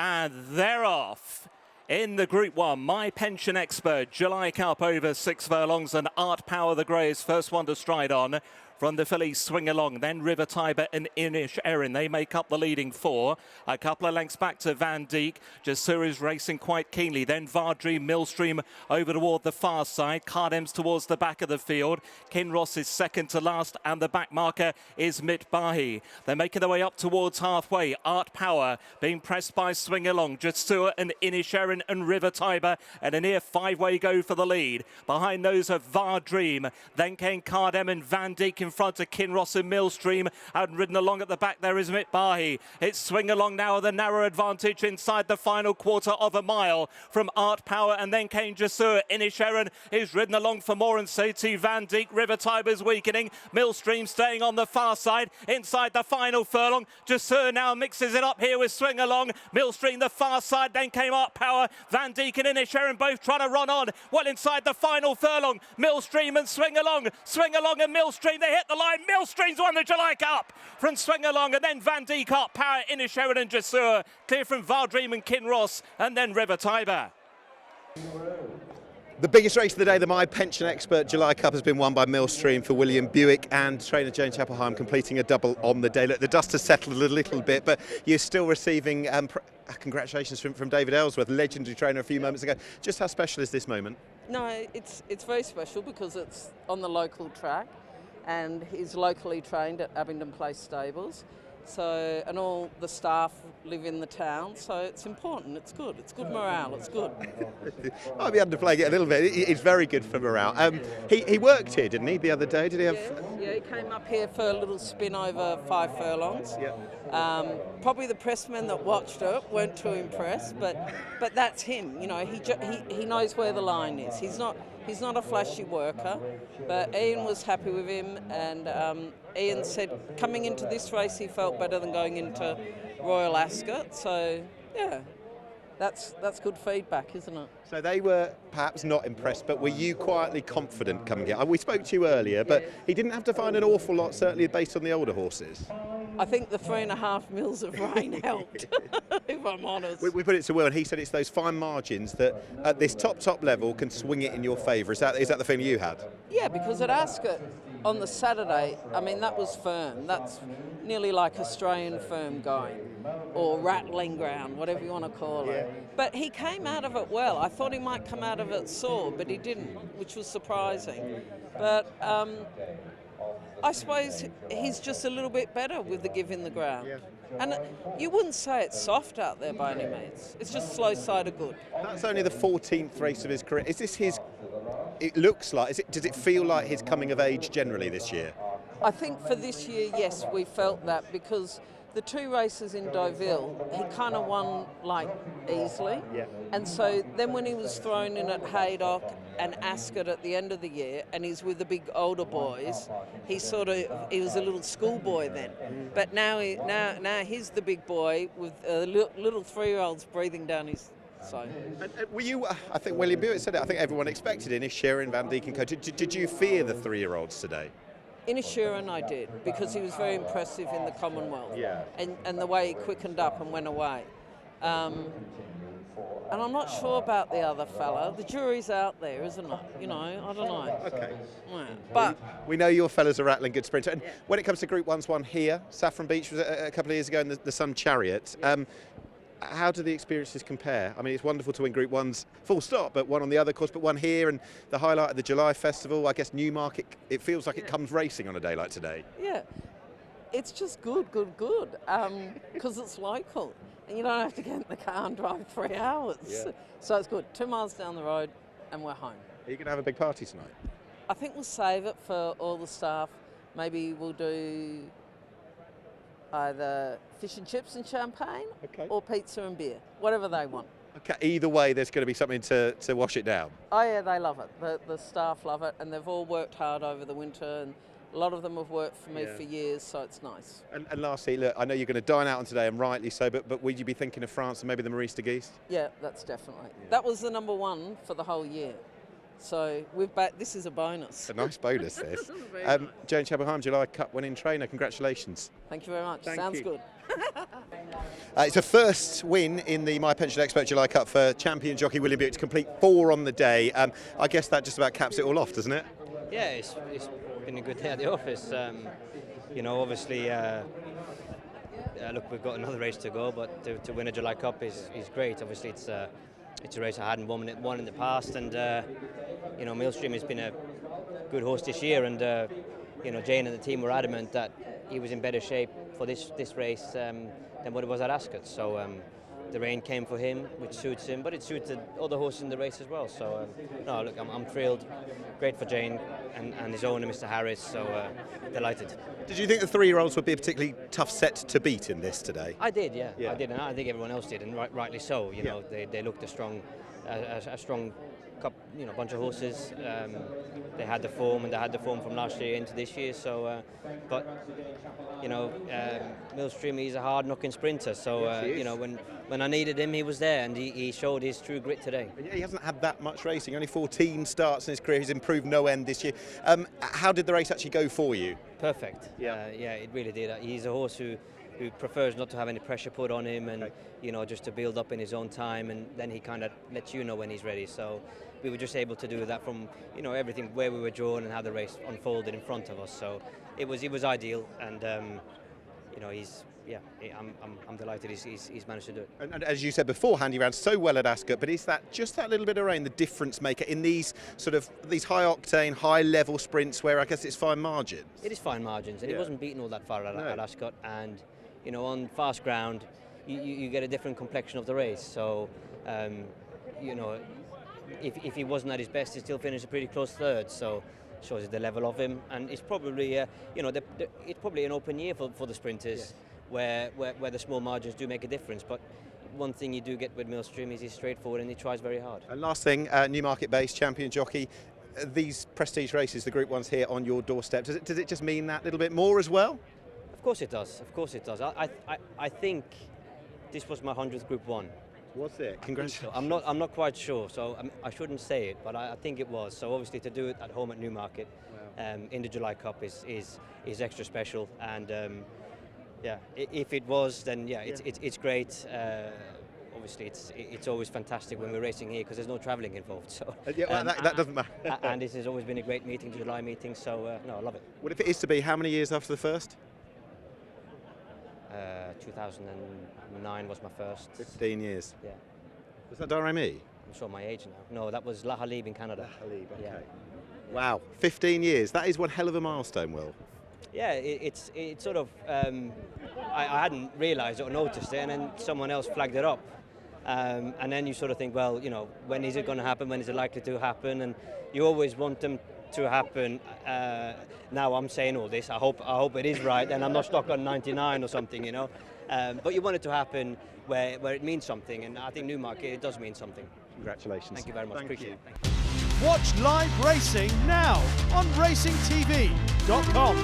And they're off. In the Group 1, My Pension Expert, July Cup over 6 furlongs, and Art Power the Grey is first one to stride on. From the fillies Swingalong, then River Tiber and Inisherin. They make up the leading four. A couple of lengths back to Vandeek. Jasur is racing quite keenly. Then Vardream, Millstream over toward the far side. Cardem's towards the back of the field. Kinross is second to last, and the back marker is Mitbahi. They're making their way up towards halfway. Art Power being pressed by Swingalong, Jasur and Inisherin and River Tiber, and a near five-way go for the lead. Behind those are Vardream. Then came Cardem and Vandeek in front of Kinross and Millstream, and ridden along at the back there is Mitbahi. It's Swingalong now with a narrow advantage inside the final quarter of a mile from Art Power, and then came Jasur. Inisherin is ridden along for more, and so too Vandeek. River Tiber's weakening. Millstream staying on the far side inside the final furlong. Jasur now mixes it up here with Swingalong. Millstream the far side, then came Art Power. Vandeek and Inisherin both trying to run on. Well inside the final furlong. Millstream and Swingalong. Swingalong and Millstream, they hit the line. Millstream's won the July Cup from Swingalong, and then Vandeek, Art Power, Inisherin and Jasur. Clear from Vardream and Kinross, and then River Tiber. The biggest race of the day, the My Pension Expert July Cup, has been won by Millstream for William Buick and trainer Jane Chapple-Hyam completing a double on the day. Look, the dust has settled a little bit, but you're still receiving congratulations from David Ellsworth, legendary trainer a few moments ago. Just how special is this moment? No, it's very special because it's on the local track and he's locally trained at Abingdon Place Stables. So, and all the staff live in the town, so it's important, it's good morale, it's good. I'll be underplaying it a little bit. It's very good for morale. He worked here, didn't he, the other day? Did he have? Yeah, he came up here for a little spin over 5 furlongs. Yeah. Probably the pressmen that watched it weren't too impressed, but that's him. You know, he knows where the line is. He's not a flashy worker, but Ian was happy with him, and Ian said coming into this race he felt better than going into Royal Ascot. So yeah, that's good feedback, isn't it? So they were perhaps not impressed, but were you quietly confident coming in? We spoke to you earlier, but he didn't have to find an awful lot, certainly based on the older horses. I think the 3.5 mils of rain helped, if I'm honest. We put it to Will, and he said it's those fine margins that at this top level can swing it in your favour. Is that the feeling you had? Yeah, because at Ascot on the Saturday, I mean, that was firm. That's nearly like Australian firm going, or rattling ground, whatever you want to call it. Yeah. But he came out of it well. I thought he might come out of it sore, but he didn't, which was surprising. But I suppose he's just a little bit better with the give in the ground. Yeah. And you wouldn't say it's soft out there by any means. It's just slow side of good. That's only the 14th race of his career. Is this his? It looks like. Does it feel like his coming of age generally this year? I think for this year, yes, we felt that because the 2 races in Deauville, he kind of won like easily. Yeah. And so then when he was thrown in at Haydock and Ascot at the end of the year, and he's with the big older boys, he was a little schoolboy then. But now he's the big boy with little 3-year-olds breathing down his. So. Were you? I think William Buick said it. I think everyone expected Inisherin, Vandeek and co. Did you fear the 3-year-olds today? Inisherin I did, because he was very impressive in the Commonwealth. Yeah. And the way he quickened up and went away. And I'm not sure about the other fella. The jury's out there, isn't it? You know, I don't know. Okay. Yeah. But we know your fellas are rattling good sprinter. And when it comes to Group 1's one here, Saffron Beach was a couple of years ago in the Sun Chariot. How do the experiences compare? I mean, it's wonderful to win Group 1s, full stop, but one on the other course, but one here, and the highlight of the July Festival, I guess Newmarket, it feels like it comes racing on a day like today. Yeah, it's just good, because it's local, and you don't have to get in the car and drive 3 hours. Yeah. So it's good. 2 miles down the road, and we're home. Are you going to have a big party tonight? I think we'll save it for all the staff. Maybe we'll do either fish and chips and champagne, or pizza and beer, whatever they want. Okay, either way, there's going to be something to wash it down. Oh yeah, they love it. The staff love it, and they've all worked hard over the winter, and a lot of them have worked for me for years, so it's nice. And lastly, look, I know you're going to dine out on today, and rightly so, but would you be thinking of France and maybe the Maurice de Guise? Yeah, that's definitely. That was the #1 for the whole year. So this is a bonus. A nice bonus, this. Very nice. Jane Chapple-Hyam, July Cup winning trainer. Congratulations. Thank you very much. Thank Sounds you. good. It's a first win in the My Pension Expert July Cup for champion jockey William Buick to complete 4 on the day. I guess that just about caps it all off, doesn't it? Yeah, it's been a good day at the office. Obviously, look, we've got another race to go, but to win a July Cup is great. Obviously, it's a race I hadn't won in the past, and Millstream has been a good horse this year, and Jane and the team were adamant that he was in better shape for this race than what it was at Ascot. So the rain came for him, which suits him, but it suited other horses in the race as well. So no, look, I'm thrilled. Great for Jane and his owner, Mr. Harris. So delighted. Did you think the 3-year-olds would be a particularly tough set to beat in this today? I did, yeah. I did, and I think everyone else did, and rightly so. You know, they looked a strong cup, bunch of horses. They had the form, and they had the form from last year into this year. So, Millstream, he's a hard-knocking sprinter. So, when I needed him, he was there, and he showed his true grit today. He hasn't had that much racing. Only 14 starts in his career. He's improved no end this year. How did the race actually go for you? Perfect. It really did. He's a horse who prefers not to have any pressure put on him, and just to build up in his own time, and then he kind of lets you know when he's ready. So we were just able to do that from everything, where we were drawn and how the race unfolded in front of us. So it was ideal, and I'm delighted he's managed to do it. And as you said beforehand, he ran so well at Ascot, but is that just that little bit of rain the difference maker in these high octane, high level sprints where I guess it's fine margins? It is fine margins, and he wasn't beaten all that far at Ascot, and on fast ground you get a different complexion of the race. So if he wasn't at his best, he still finished a pretty close third. So shows you the level of him, and it's probably it's probably an open year for the sprinters. Where the small margins do make a difference, but one thing you do get with Millstream is he's straightforward and he tries very hard. And last thing, Newmarket based champion jockey, these prestige races, the Group 1s here on your doorstep, does it just mean that little bit more as well? Of course it does, I think this was my 100th Group 1. Was it? Congratulations. So. I'm not quite sure, so I shouldn't say it, but I think it was. So obviously to do it at home at Newmarket, in the July Cup is extra special, and if it was, then it's great. Obviously, it's always fantastic when we're racing here because there's no travelling involved. So that doesn't matter. And this has always been a great meeting, the July meeting. So I love it. Well, if it is to be, how many years after the first? 2009 was my first. 15 years. Yeah. Was that Darami? I'm sure my age now. No, that was La Halib in Canada. La Halib, okay. Yeah. Wow, 15 years. That is one hell of a milestone, Will. Yeah, it's sort of, I hadn't realised it or noticed it, and then someone else flagged it up. And then you sort of think, well, when is it going to happen? When is it likely to happen? And you always want them to happen. Now I'm saying all this. I hope it is right, and I'm not stuck on 99 or something, But you want it to happen where it means something, and I think Newmarket, it does mean something. Congratulations. Thank you very much. Appreciate it. Watch live racing now on racingtv.com.